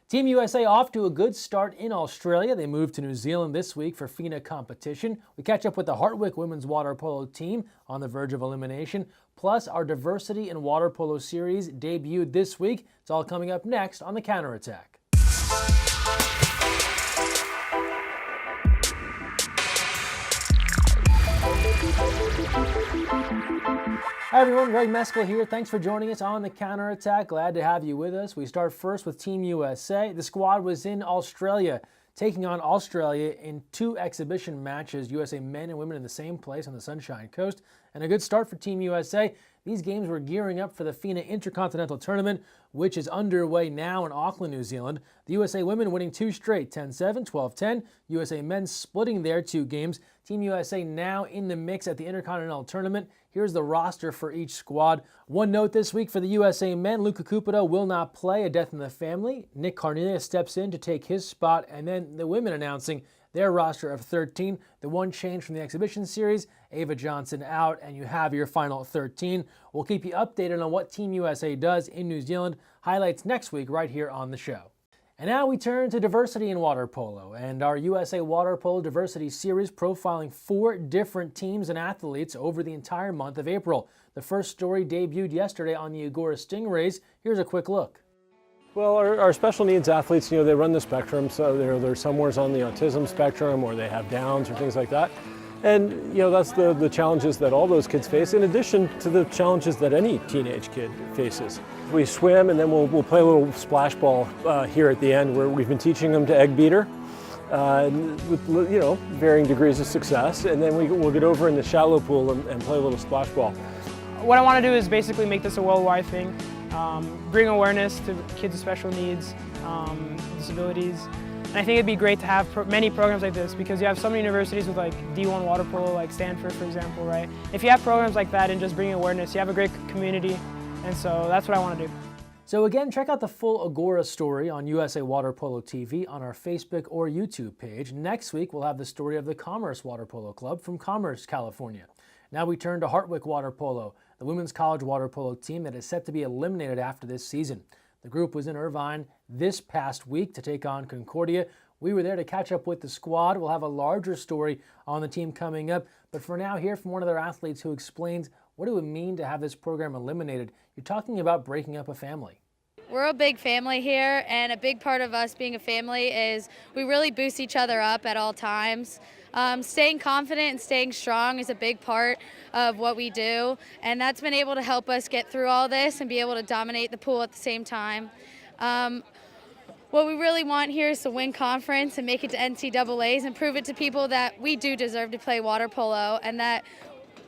Team USA off to a good start in Australia. They moved to New Zealand this week for FINA competition. We catch up with the Hartwick women's water polo team on the verge of elimination. Plus, our Diversity in Water Polo series debuted this week. It's all coming up next on The Counterattack. Hi everyone, Greg Mescall here. Thanks for joining us on The Counterattack. Glad to have you with us. We start first with Team USA. The squad was in Australia, taking on Australia in 2 exhibition matches, USA men and women in the same place on the Sunshine Coast. And a good start for Team USA. These games were gearing up for the FINA Intercontinental Tournament, which is underway now in Auckland, New Zealand. The USA women winning 2 straight, 10-7, 12-10. USA men splitting their 2 games. Team USA now in the mix at the Intercontinental Tournament. Here's the roster for each squad. One note this week for the USA men, Luca Cupido will not play, a death in the family. Nick Cornelius steps in to take his spot, and then the women announcing their roster of 13. The one change from the exhibition series, Ava Johnson out, and you have your final 13. We'll keep you updated on what Team USA does in New Zealand. Highlights next week right here on the show. And now we turn to diversity in water polo and our USA Water Polo Diversity Series profiling 4 different teams and athletes over the entire month of April. The first story debuted yesterday on the Agora Stingrays. Here's a quick look. Well, our special needs athletes, they run the spectrum, so they're somewhere on the autism spectrum or they have Downs or things like that. And, that's the challenges that all those kids face, in addition to the challenges that any teenage kid faces. We swim and then we'll play a little splash ball here at the end where we've been teaching them to egg beater with, varying degrees of success. And then we'll get over in the shallow pool and play a little splash ball. What I want to do is basically make this a worldwide thing. Bring awareness to kids with special needs, disabilities. And I think it'd be great to have many programs like this because you have some universities with like D1 water polo, like Stanford, for example, right? If you have programs like that and just bring awareness, you have a great community. And so that's what I want to do. So again, check out the full Agora story on USA Water Polo TV on our Facebook or YouTube page. Next week, we'll have the story of the Commerce Water Polo Club from Commerce, California. Now we turn to Hartwick Water Polo, the women's college water polo team that is set to be eliminated after this season. The group was in Irvine this past week to take on Concordia. We were there to catch up with the squad. We'll have a larger story on the team coming up. But for now, hear from one of their athletes who explains what it would mean to have this program eliminated. You're talking about breaking up a family. We're a big family here, and a big part of us being a family is we really boost each other up at all times. Staying confident and staying strong is a big part of what we do, and that's been able to help us get through all this and be able to dominate the pool at the same time. What we really want here is to win conference and make it to NCAAs and prove it to people that we do deserve to play water polo and that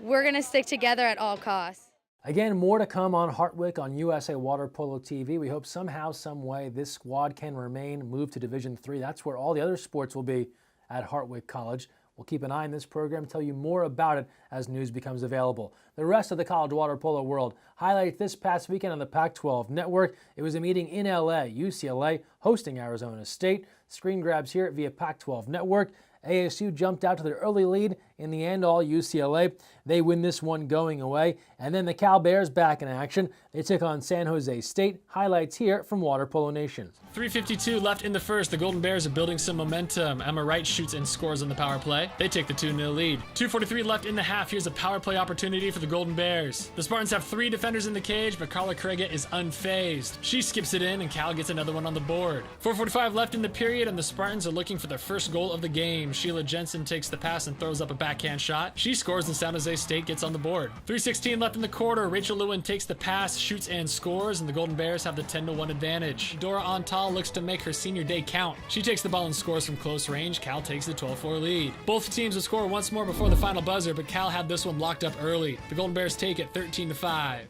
we're going to stick together at all costs. Again, more to come on Hartwick on USA Water Polo TV. We hope somehow, some way, this squad can remain, move to Division III. That's where all the other sports will be at Hartwick College. We'll keep an eye on this program, tell you more about it as news becomes available. The rest of the college water polo world highlighted this past weekend on the Pac-12 network. It was a meeting in LA, UCLA hosting Arizona State. Screen grabs here via Pac-12 network. ASU jumped out to their early lead. In the end, all UCLA. They win this one going away. And then the Cal Bears back in action. They took on San Jose State. Highlights here from Water Polo Nation. 3:52 left in the first. The Golden Bears are building some momentum. Emma Wright shoots and scores on the power play. They take the 2-0 lead. 2:43 left in the half. Here's a power play opportunity for the Golden Bears. The Spartans have 3 defenders in the cage, but Carla Krega is unfazed. She skips it in, and Cal gets another one on the board. 4:45 left in the period, and the Spartans are looking for their first goal of the game. Sheila Jensen takes the pass and throws up a backhand shot. She scores, and San Jose State gets on the board. 3:16 left in the quarter. Rachel Lewin takes the pass, shoots, and scores, and the Golden Bears have the 10-1 advantage. Dora Antal looks to make her senior day count. She takes the ball and scores from close range. Cal takes the 12-4 lead. Both teams would score once more before the final buzzer, but Cal had this one locked up early. The Golden Bears take it 13-5.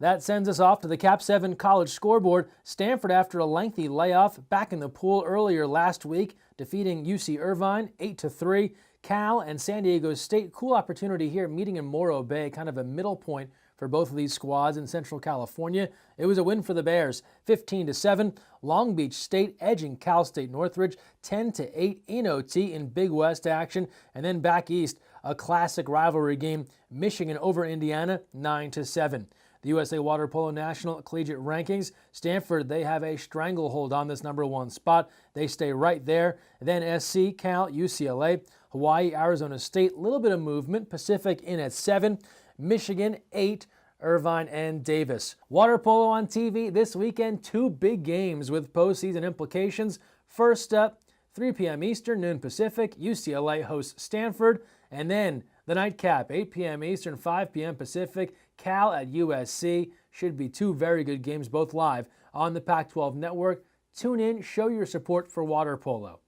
That sends us off to the Cap 7 college scoreboard. Stanford, after a lengthy layoff, back in the pool earlier last week, defeating UC Irvine 8-3. Cal and San Diego State, cool opportunity here, meeting in Morro Bay, kind of a middle point for both of these squads in Central California. It was a win for the Bears, 15-7. Long Beach State edging Cal State Northridge 10-8 in OT in Big West action. And then back east, a classic rivalry game, Michigan over Indiana 9-7. The USA Water Polo National Collegiate Rankings, Stanford, they have a stranglehold on this number 1 spot. They stay right there. Then SC, Cal, UCLA, Hawaii, Arizona State, a little bit of movement. Pacific in at 7, Michigan 8, Irvine and Davis. Water polo on TV this weekend, 2 big games with postseason implications. First up, 3 p.m. Eastern, noon Pacific, UCLA hosts Stanford. And then the nightcap, 8 p.m. Eastern, 5 p.m. Pacific, Cal at USC. Should be 2 very good games, both live on the Pac-12 network. Tune in, show your support for water polo.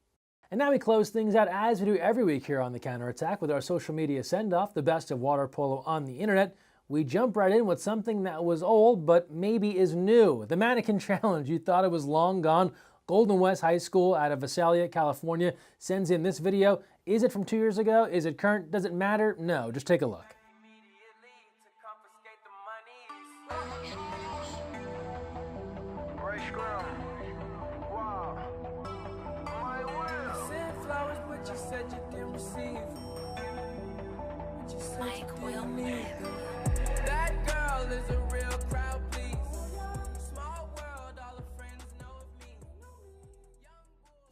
And now we close things out as we do every week here on The Counterattack with our social media send-off, the best of water polo on the internet. We jump right in with something that was old but maybe is new. The Mannequin Challenge. You thought it was long gone. Golden West High School out of Visalia, California sends in this video. Is it from 2 years ago? Is it current? Does it matter? No, just take a look.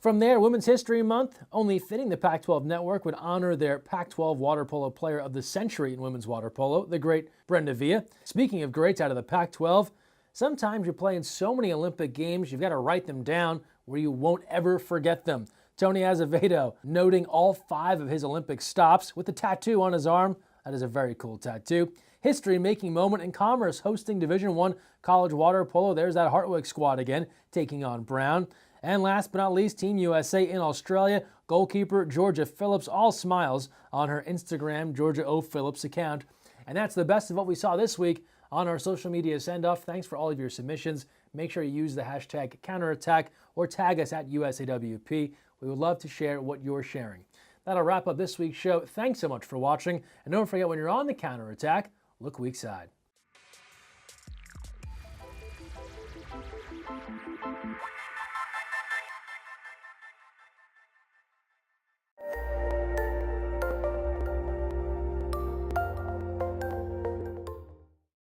From there, Women's History Month, only fitting the Pac-12 network would honor their Pac-12 Water Polo Player of the Century in women's water polo, the great Brenda Villa. Speaking of greats out of the Pac-12, sometimes you're playing so many Olympic games, you've got to write them down where you won't ever forget them. Tony Azevedo noting all 5 of his Olympic stops with a tattoo on his arm. That is a very cool tattoo. History-making moment in Commerce hosting Division I college water polo. There's that Hartwick squad again, taking on Brown. And last but not least, Team USA in Australia, goalkeeper Georgia Phillips, all smiles on her Instagram Georgia O. Phillips account. And that's the best of what we saw this week on our social media send-off. Thanks for all of your submissions. Make sure you use the hashtag counterattack or tag us at USAWP. We would love to share what you're sharing. That'll wrap up this week's show. Thanks so much for watching. And don't forget, when you're on the counterattack, look weak side.